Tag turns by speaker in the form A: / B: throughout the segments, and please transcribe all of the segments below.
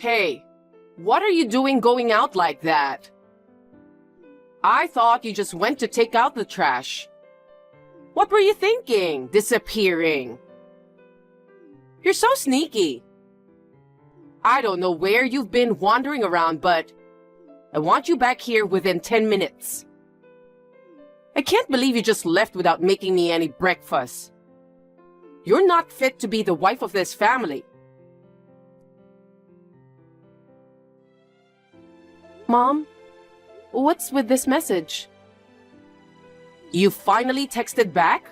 A: Hey, what are you doing going out like that? I thought you just went to take out the trash. What were you thinking, disappearing? You're so sneaky. I don't know where you've been wandering around, but I want you back here within 10 minutes. I can't believe you just left without making me any breakfast. You're not fit to be the wife of this family. Mom, what's with this message? You finally texted back?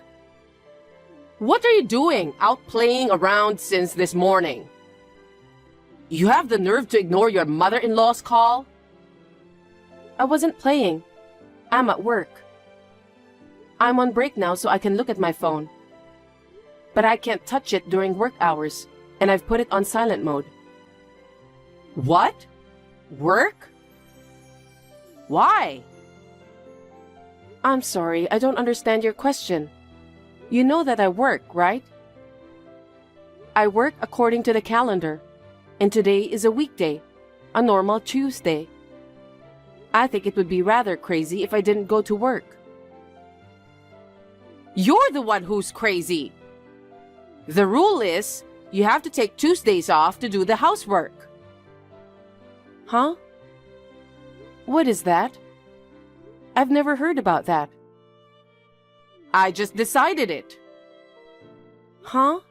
A: What are you doing out playing around since this morning? You have the nerve to ignore your mother-in-law's call? I wasn't playing. I'm at work. I'm on break now so I can look at my phone. But I can't touch it during work hours, and I've put it on silent mode. What? Work? Why? I'm sorry, I don't understand your question. You know that I work, right? I work according to the calendar, and today is a weekday, a normal Tuesday. I think it would be rather crazy if I didn't go to work. You're the one who's crazy. The rule is, you have to take Tuesdays off to do the housework. Huh? What is that? I've never heard about that. I just decided it. Huh?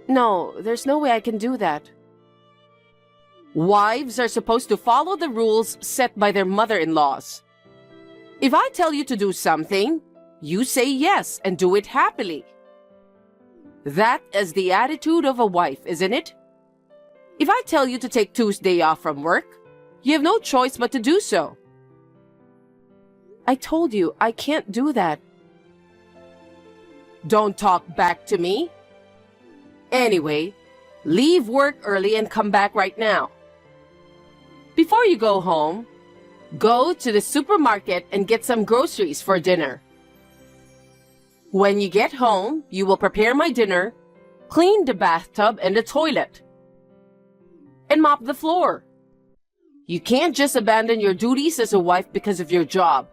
A: No, there's no way I can do that. Wives are supposed to follow the rules set by their mother-in-laws. If I tell you to do something, you say yes and do it happily. That is the attitude of a wife, isn't it? If I tell you to take Tuesday off from work, you have no choice but to do so. I told you I can't do that. Don't talk back to me. Anyway, leave work early and come back right now. Before you go home, go to the supermarket and get some groceries for dinner. When you get home, you will prepare my dinner, clean the bathtub and the toilet, and mop the floor. You can't just abandon your duties as a wife because of your job.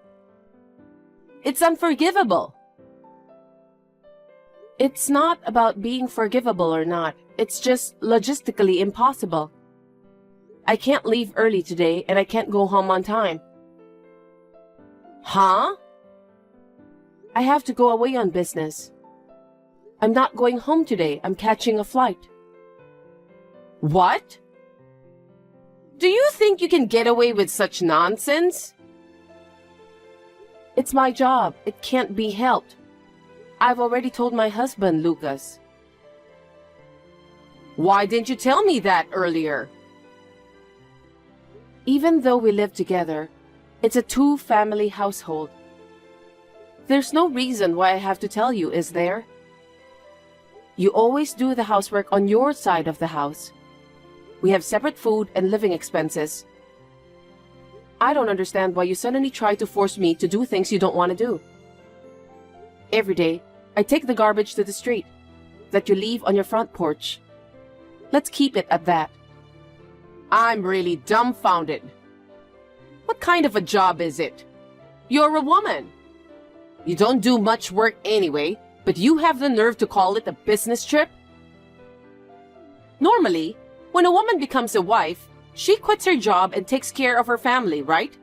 A: It's unforgivable. It's not about being forgivable or not. It's just logistically impossible. I can't leave early today and I can't go home on time. Huh? I have to go away on business. I'm not going home today. I'm catching a flight. What? Do you think you can get away with such nonsense? It's my job. It can't be helped. I've already told my husband, Lucas. Why didn't you tell me that earlier? Even though we live together, it's a two-family household. There's no reason why I have to tell you, is there? You always do the housework on your side of the house. We have separate food and living expenses. I don't understand why you suddenly try to force me to do things you don't want to do. Every day, I take the garbage to the street that you leave on your front porch. Let's keep it at that. I'm really dumbfounded. What kind of a job is it? You're a woman. You don't do much work anyway, but you have the nerve to call it a business trip? Normally, when a woman becomes a wife, she quits her job and takes care of her family, right?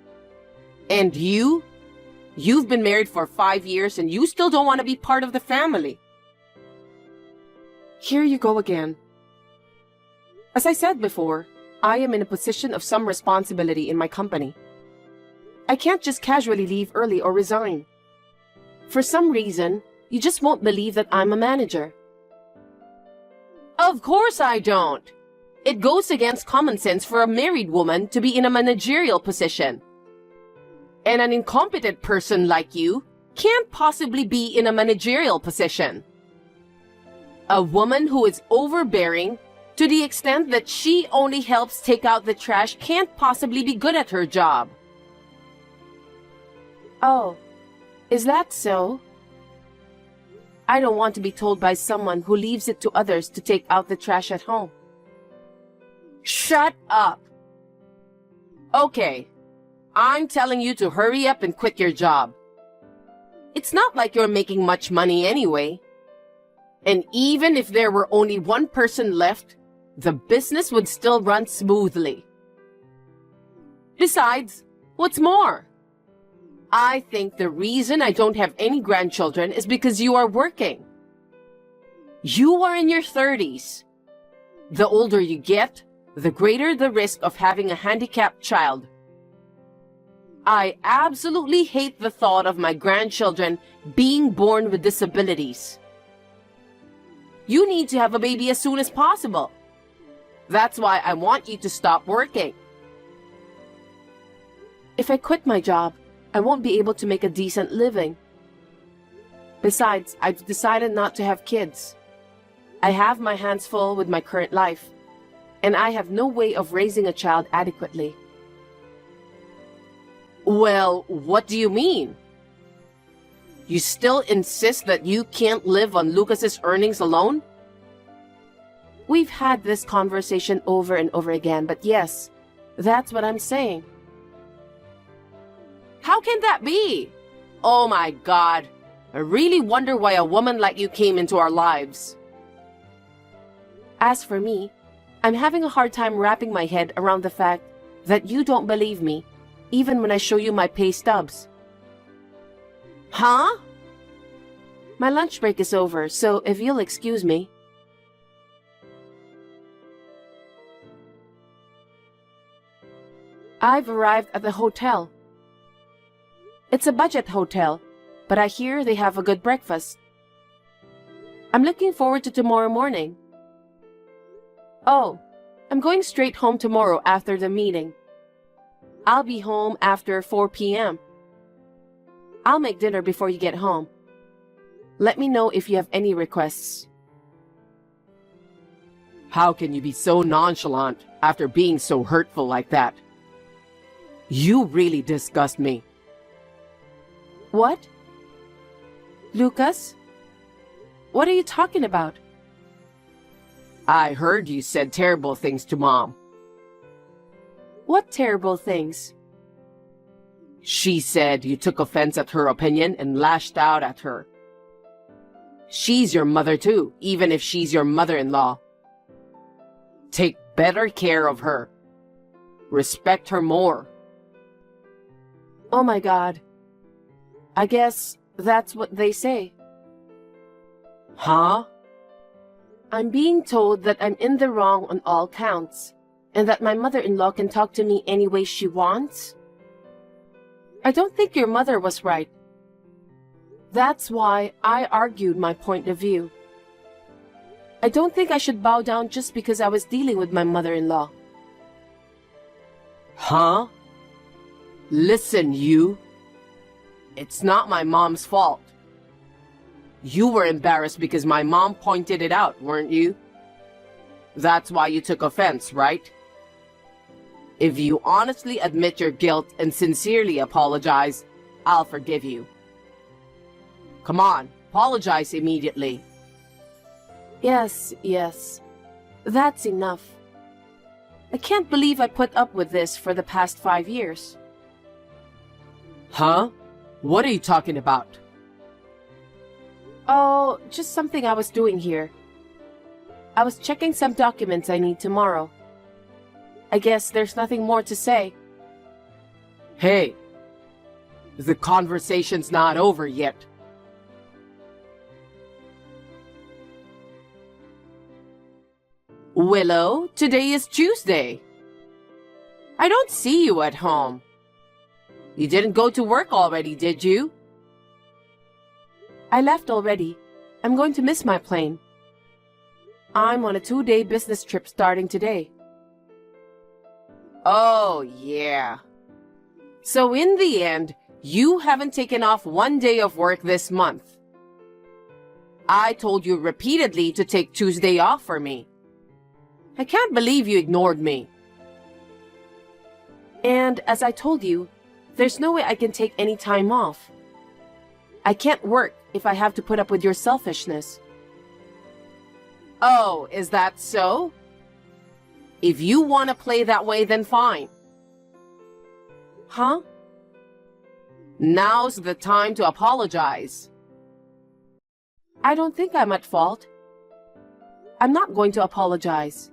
A: And you? You've been married for 5 years and you still don't want to be part of the family. Here you go again. As I said before, I am in a position of some responsibility in my company. I can't just casually leave early or resign. For some reason, you just won't believe that I'm a manager. Of course I don't. It goes against common sense for a married woman to be in a managerial position. And an incompetent person like you can't possibly be in a managerial position. A woman who is overbearing to the extent that she only helps take out the trash can't possibly be good at her job. Oh, is that so? I don't want to be told by someone who leaves it to others to take out the trash at home. Shh! Shut up! Okay, I'm telling you to hurry up and quit your job. It's not like you're making much money anyway. And even if there were only one person left, the business would still run smoothly. Besides, what's more? I think the reason I don't have any grandchildren is because you are working. You are in your 30s. The older you get, the greater the risk of having a handicapped child. I absolutely hate the thought of my grandchildren being born with disabilities. You need to have a baby as soon as possible. That's why I want you to stop working. If I quit my job, I won't be able to make a decent living. Besides, I've decided not to have kids. I have my hands full with my current life, and I have no way of raising a child adequately. Well, what do you mean? You still insist that you can't live on Lucas's earnings alone? We've had this conversation over and over again, but yes, that's what I'm saying. How can that be? Oh my God, I really wonder why a woman like you came into our lives. As for me, I'm having a hard time wrapping my head around the fact that you don't believe me, even when I show you my pay stubs. Huh? My lunch break is over, so if you'll excuse me. I've arrived at the hotel. It's a budget hotel, but I hear they have a good breakfast. I'm looking forward to tomorrow morning. Oh, I'm going straight home tomorrow after the meeting. I'll be home after 4 p.m. I'll make dinner before you get home. Let me know if you have any requests. How can you be so nonchalant after being so hurtful like that? You really disgust me. What? Lucas? What are you talking about? I heard you said terrible things to Mom. What terrible things? She said you took offense at her opinion and lashed out at her. She's your mother too, even if she's your mother-in-law. Take better care of her. Respect her more. Oh my God. I guess that's what they say. Huh? I'm being told that I'm in the wrong on all counts, and that my mother-in-law can talk to me any way she wants. I don't think your mother was right. That's why I argued my point of view. I don't think I should bow down just because I was dealing with my mother-in-law. Huh? Listen, you. It's not my mom's fault. You were embarrassed because my mom pointed it out, weren't you? That's why you took offense, right? If you honestly admit your guilt and sincerely apologize, I'll forgive you. Come on, apologize immediately. Yes. That's enough. I can't believe I put up with this for the past 5 years. Huh? What are you talking about? Oh, just something I was doing here. I was checking some documents I need tomorrow. I guess there's nothing more to say. Hey, the conversation's not over yet. Willow, today is Tuesday. I don't see you at home. You didn't go to work already, did you? I left already. I'm going to miss my plane. I'm on a 2-day business trip starting today. Oh, yeah. So in the end, you haven't taken off 1 day of work this month. I told you repeatedly to take Tuesday off for me. I can't believe you ignored me. And as I told you, there's no way I can take any time off. I can't work if I have to put up with your selfishness. Oh, is that so? If you want to play that way, then fine. Huh? Now's the time to apologize. I don't think I'm at fault. I'm not going to apologize.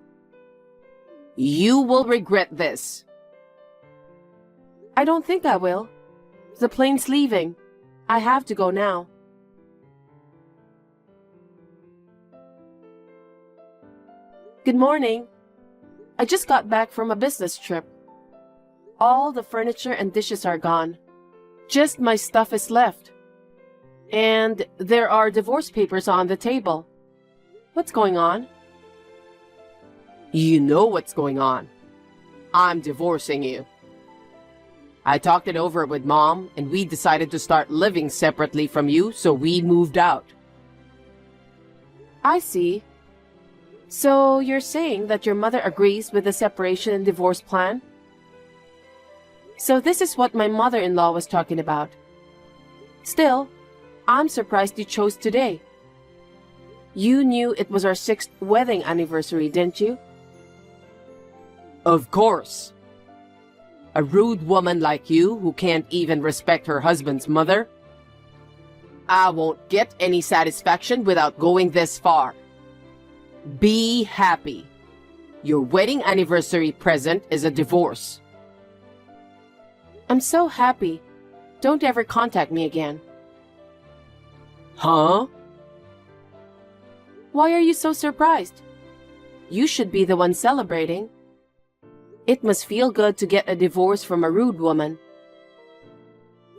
A: You will regret this. I don't think I will. The plane's leaving. I have to go now. Good morning. I just got back from a business trip. All the furniture and dishes are gone. Just my stuff is left. And there are divorce papers on the table. What's going on? You know what's going on. I'm divorcing you. I talked it over with Mom, and we decided to start living separately from you, so we moved out. I see. So you're saying that your mother agrees with the separation and divorce plan? So this is what my mother-in-law was talking about. Still, I'm surprised you chose today. You knew it was our 6th wedding anniversary, didn't you? Of course. A rude woman like you who can't even respect her husband's mother? I won't get any satisfaction without going this far. Be happy. Your wedding anniversary present is a divorce. I'm so happy. Don't ever contact me again. Huh? Why are you so surprised? You should be the one celebrating. It must feel good to get a divorce from a rude woman.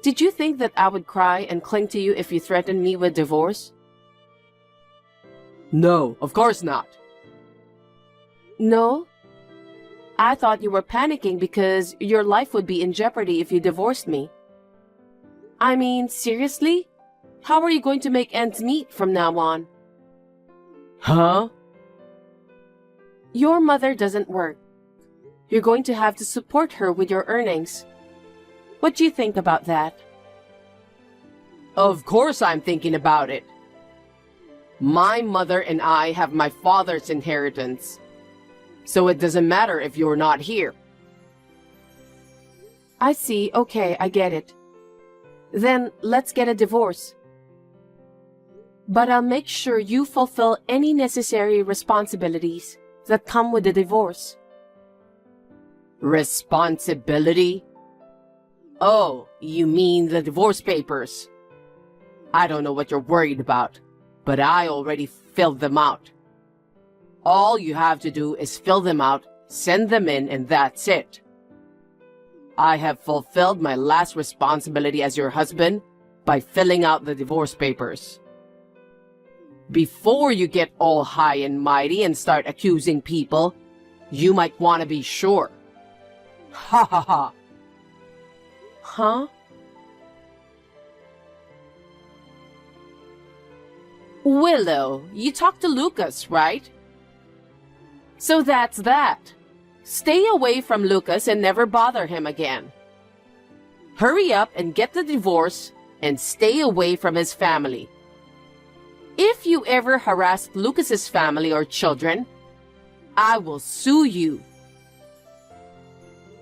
A: Did you think that I would cry and cling to you if you threatened me with divorce? No, of course not. No? I thought you were panicking because your life would be in jeopardy if you divorced me. I mean, seriously? How are you going to make ends meet from now on? Huh? Your mother doesn't work. You're going to have to support her with your earnings. What do you think about that? Of course I'm thinking about it. My mother and I have my father's inheritance. So it doesn't matter if you're not here. I see. Okay, I get it. Then let's get a divorce. But I'll make sure you fulfill any necessary responsibilities that come with the divorce. Responsibility? Oh, you mean the divorce papers. I don't know what you're worried about, but I already filled them out. All you have to do is fill them out, send them in, and that's it. I have fulfilled my last responsibility as your husband by filling out the divorce papers. Before you get all high and mighty and start accusing people, you might want to be sure. Ha ha ha. Huh? Willow, you talked to Lucas, right? So that's that. Stay away from Lucas and never bother him again. Hurry up and get the divorce and stay away from his family. If you ever harass Lucas's family or children, I will sue you.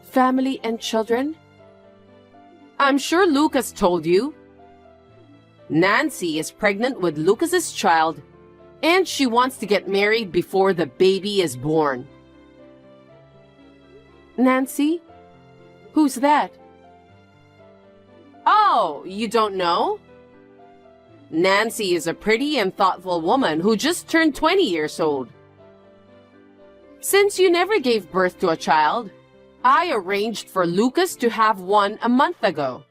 A: Family and children? I'm sure Lucas told you. Nancy is pregnant with Lucas's child, and she wants to get married before the baby is born. Nancy? Who's that? Oh, you don't know? Nancy is a pretty and thoughtful woman who just turned 20 years old. Since you never gave birth to a child, I arranged for Lucas to have one a month ago,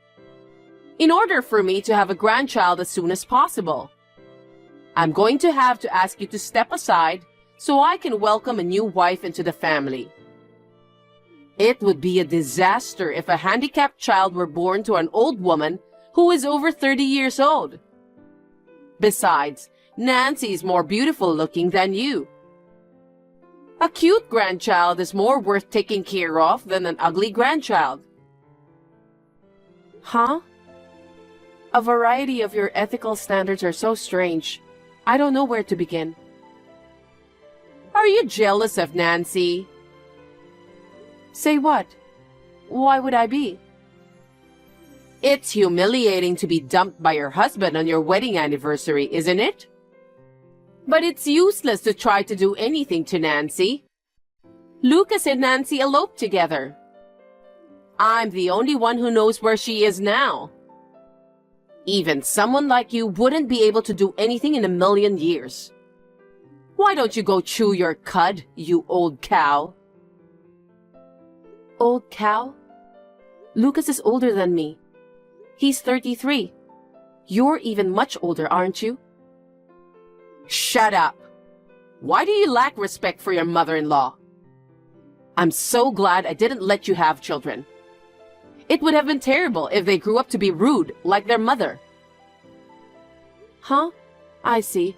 A: in order for me to have a grandchild as soon as possible. I'm going to have to ask you to step aside so I can welcome a new wife into the family. It would be a disaster if a handicapped child were born to an old woman who is over 30 years old. Besides, Nancy is more beautiful looking than you. A cute grandchild is more worth taking care of than an ugly grandchild. Huh? A variety of your ethical standards are so strange. I don't know where to begin. Are you jealous of Nancy? Say what? Why would I be? It's humiliating to be dumped by your husband on your wedding anniversary, isn't it? But it's useless to try to do anything to Nancy. Lucas and Nancy eloped together. I'm the only one who knows where she is now. Even someone like you wouldn't be able to do anything in a million years. Why don't you go chew your cud, you old cow? Old cow? Lucas is older than me. He's 33. You're even much older, aren't you? Shut up. Why do you lack respect for your mother-in-law? I'm so glad I didn't let you have children. It would have been terrible if they grew up to be rude like their mother. Huh? I see.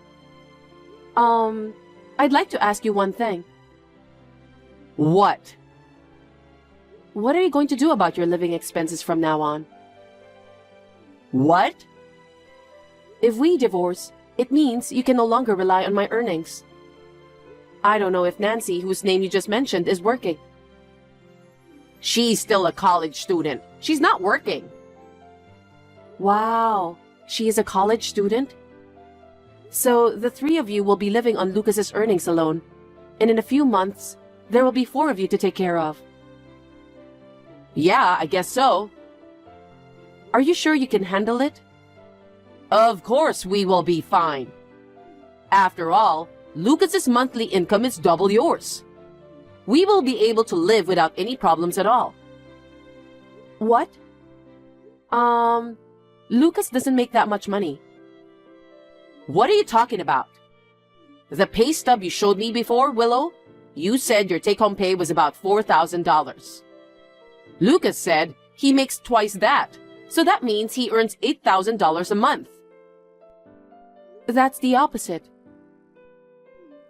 A: I'd like to ask you one thing. What? What are you going to do about your living expenses from now on? What? If we divorce, it means you can no longer rely on my earnings. I don't know if Nancy, whose name you just mentioned, is working. She's still a college student. She's not working. Wow, she is a college student? So the three of you will be living on Lucas's earnings alone, and in a few months, there will be 4 of you to take care of. Yeah, I guess so. Are you sure you can handle it? Of course we will be fine. After all, Lucas's monthly income is double yours. We will be able to live without any problems at all. What? Lucas doesn't make that much money. What are you talking about? The pay stub you showed me before, Willow, you said your take-home pay was about $4,000. Lucas said he makes twice that, so that means he earns $8,000 a month. That's the opposite.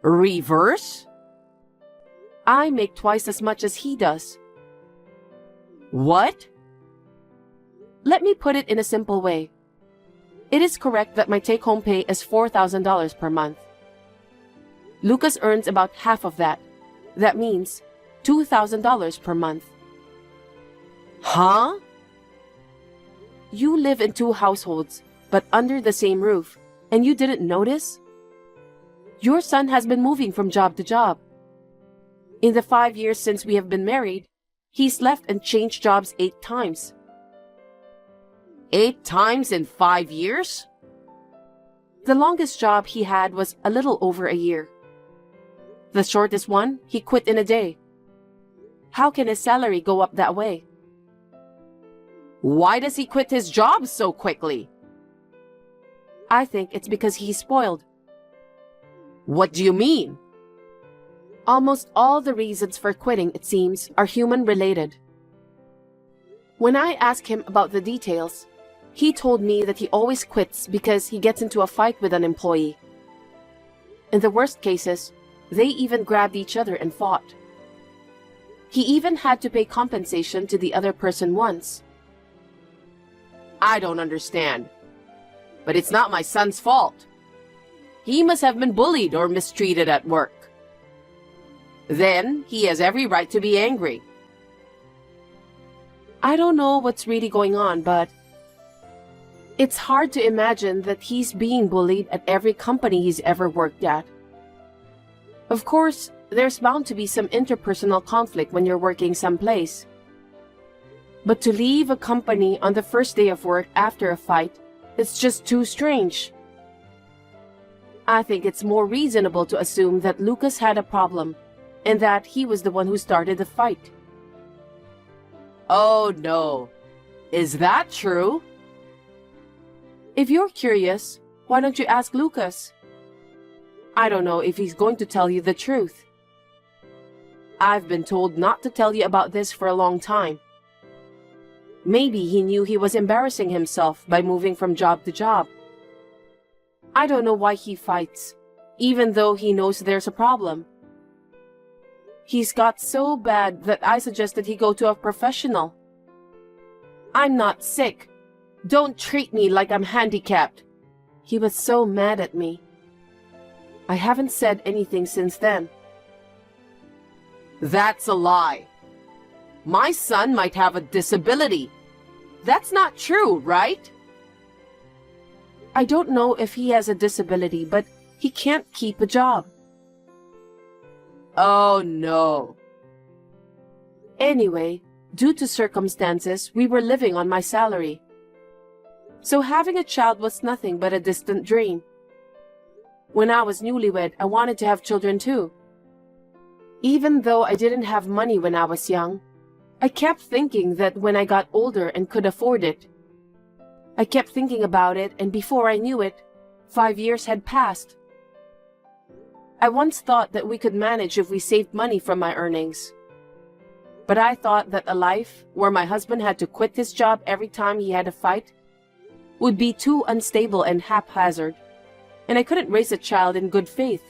A: Reverse? I make twice as much as he does. What? Let me put it in a simple way. It is correct that my take-home pay is $4,000 per month. Lucas earns about half of that. That means $2,000 per month. Huh? You live in 2 households, but under the same roof, and you didn't notice? Your son has been moving from job to job. In the 5 years since we have been married, he's left and changed jobs 8 times. 8 times in 5 years? The longest job he had was a little over a year. The shortest one, he quit in a day. How can his salary go up that way? Why does he quit his job so quickly? I think it's because he's spoiled. What do you mean? Almost all the reasons for quitting, it seems, are human-related. When I ask him about the details, he told me that he always quits because he gets into a fight with an employee. In the worst cases, they even grabbed each other and fought. He even had to pay compensation to the other person once. I don't understand. But it's not my son's fault. He must have been bullied or mistreated at work. Then he has every right to be angry. I don't know what's really going on, but it's hard to imagine that he's being bullied at every company he's ever worked at. Of course, there's bound to be some interpersonal conflict when you're working someplace. But to leave a company on the first day of work after a fight, it's just too strange. I think it's more reasonable to assume that Lucas had a problem, and that he was the one who started the fight. Oh no. Is that true? If you're curious, why don't you ask Lucas? I don't know if he's going to tell you the truth. I've been told not to tell you about this for a long time. Maybe he knew he was embarrassing himself by moving from job to job. I don't know why he fights, even though he knows there's a problem. He's got so bad that I suggested he go to a professional. I'm not sick. Don't treat me like I'm handicapped. He was so mad at me. I haven't said anything since then. That's a lie. my son might have a disability. That's not true, right? I don't know if he has a disability, but he can't keep a job. Oh no. Anyway, due to circumstances, we were living on my salary. So having a child was nothing but a distant dream. When I was newlywed, I wanted to have children too. Even though I didn't have money when I was young, I kept thinking that when I got older and could afford it. I kept thinking about it, and before I knew it, 5 years had passed. I once thought that we could manage if we saved money from my earnings. But I thought that a life where my husband had to quit his job every time he had a fight would be too unstable and haphazard, and I couldn't raise a child in good faith.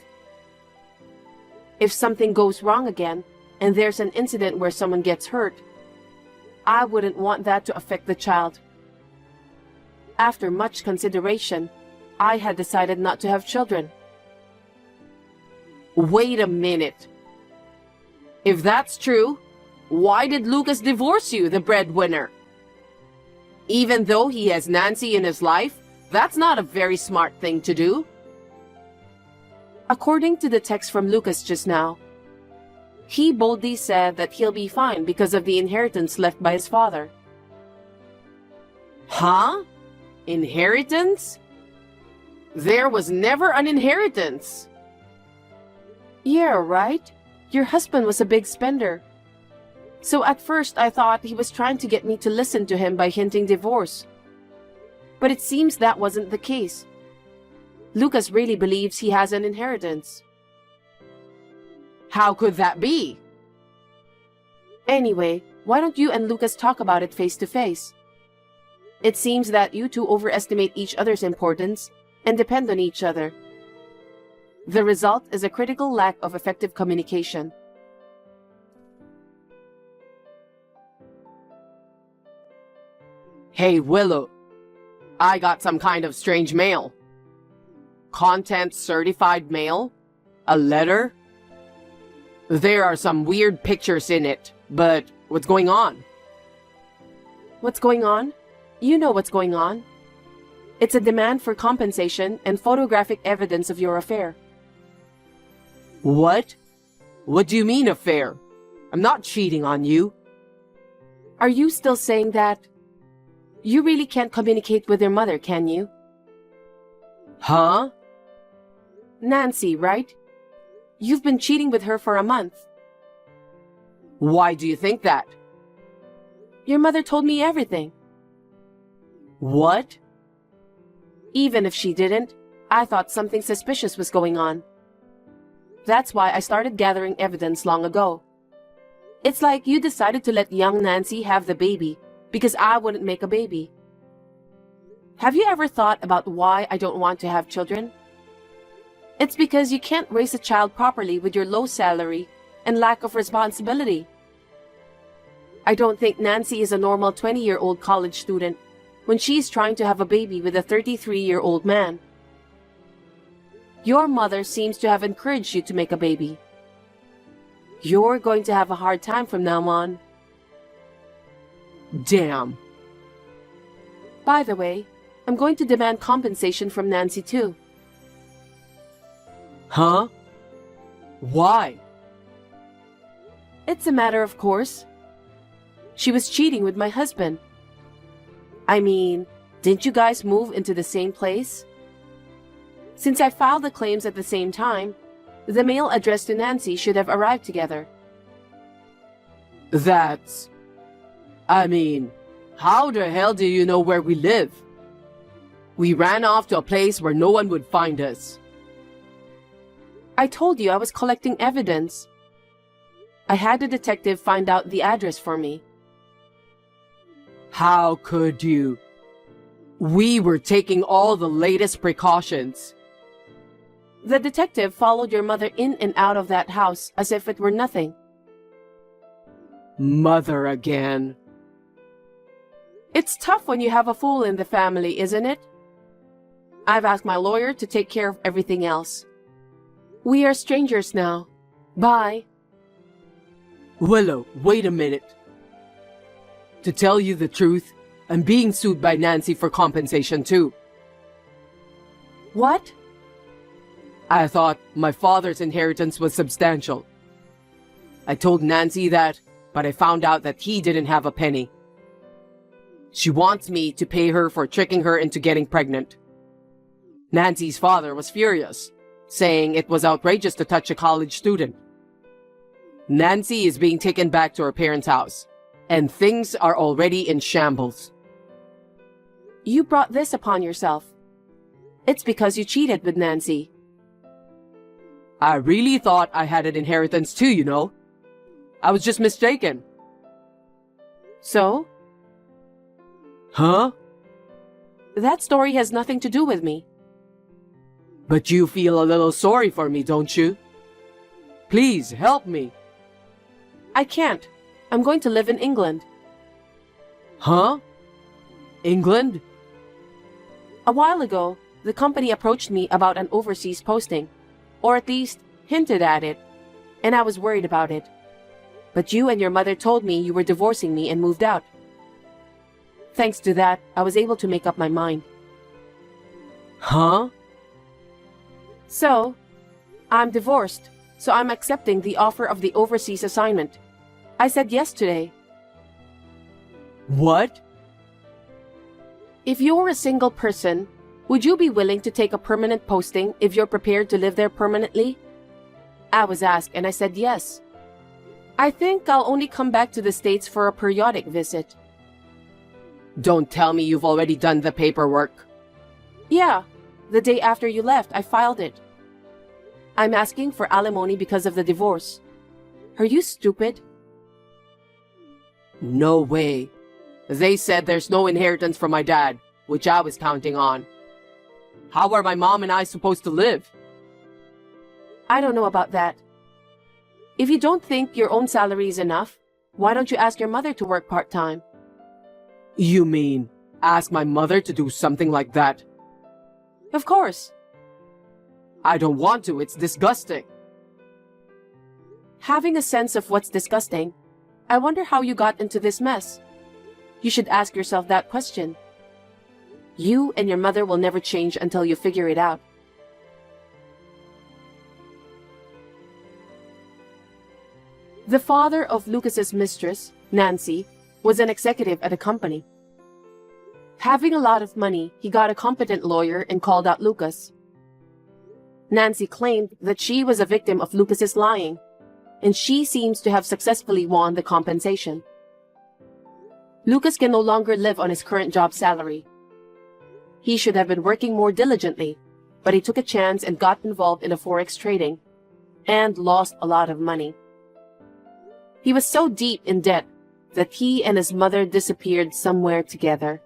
A: If something goes wrong again, and there's an incident where someone gets hurt, I wouldn't want that to affect the child. After much consideration, I had decided not to have children. Wait a minute. If that's true, why did Lucas divorce you, the breadwinner? Even though he has Nancy in his life, that's not a very smart thing to do. According to the text from Lucas just now, he boldly said that he'll be fine because of the inheritance left by his father. Huh? Inheritance? There was never an inheritance. Yeah, right? Your husband was a big spender. So at first I thought he was trying to get me to listen to him by hinting divorce. But it seems that wasn't the case. Lucas really believes he has an inheritance. How could that be? Anyway, why don't you and Lucas talk about it face to face? It seems that you two overestimate each other's importance and depend on each other. The result is a critical lack of effective communication. Hey, Willow. I got some kind of strange mail. Content certified mail? A letter? There are some weird pictures in it, but what's going on? What's going on? You know what's going on. It's a demand for compensation and photographic evidence of your affair. What? What do you mean affair? I'm not cheating on you. Are you still saying that? You really can't communicate with your mother, can you? Huh? Nancy, right? You've been cheating with her for a month. Why do you think that? Your mother told me everything. What? Even if she didn't, I thought something suspicious was going on. That's why I started gathering evidence long ago. It's like you decided to let young Nancy have the baby because I wouldn't make a baby. Have you ever thought about why I don't want to have children? It's because you can't raise a child properly with your low salary and lack of responsibility. I don't think Nancy is a normal 20-year-old college student when she's trying to have a baby with a 33-year-old man. Your mother seems to have encouraged you to make a baby. You're going to have a hard time from now on. Damn. By the way, I'm going to demand compensation from Nancy too. Huh? Why? It's a matter of course. She was cheating with my husband. I mean, didn't you guys move into the same place? Since I filed the claims at the same time, the mail addressed to Nancy should have arrived together. I mean, how the hell do you know where we live? We ran off to a place where no one would find us. I told you I was collecting evidence. I had a detective find out the address for me. How could you? We were taking all the latest precautions. The detective followed your mother in and out of that house as if it were nothing. Mother again. It's tough when you have a fool in the family, isn't it? I've asked my lawyer to take care of everything else. We are strangers now. Bye. Willow, wait a minute. To tell you the truth, I'm being sued by Nancy for compensation too. What? I thought my father's inheritance was substantial. I told Nancy that, but I found out that he didn't have a penny. She wants me to pay her for tricking her into getting pregnant. Nancy's father was furious, saying it was outrageous to touch a college student. Nancy is being taken back to her parents' house, and things are already in shambles. You brought this upon yourself. It's because you cheated with Nancy. I really thought I had an inheritance too, you know. I was just mistaken. So? Huh? That story has nothing to do with me. But you feel a little sorry for me, don't you? Please, help me. I can't. I'm going to live in England. Huh? England? A while ago, the company approached me about an overseas posting, or at least hinted at it, and I was worried about it. But you and your mother told me you were divorcing me and moved out. Thanks to that, I was able to make up my mind. Huh? So, I'm divorced, so I'm accepting the offer of the overseas assignment. I said yes today. What? If you're a single person, would you be willing to take a permanent posting if you're prepared to live there permanently? I was asked and I said yes. I think I'll only come back to the States for a periodic visit. Don't tell me you've already done the paperwork. Yeah, the day after you left, I filed it. I'm asking for alimony because of the divorce. Are you stupid? No way. They said there's no inheritance from my dad, which I was counting on. How are my mom and I supposed to live? I don't know about that. If you don't think your own salary is enough, why don't you ask your mother to work part-time? You mean, ask my mother to do something like that? Of course. I don't want to, it's disgusting. Having a sense of what's disgusting, I wonder how you got into this mess. You should ask yourself that question. You and your mother will never change until you figure it out. The father of Lucas's mistress, Nancy, was an executive at a company. Having a lot of money, he got a competent lawyer and called out Lucas. Nancy claimed that she was a victim of Lucas's lying, and she seems to have successfully won the compensation. Lucas can no longer live on his current job salary. He should have been working more diligently, but he took a chance and got involved in the forex trading, and lost a lot of money. He was so deep in debt that he and his mother disappeared somewhere together.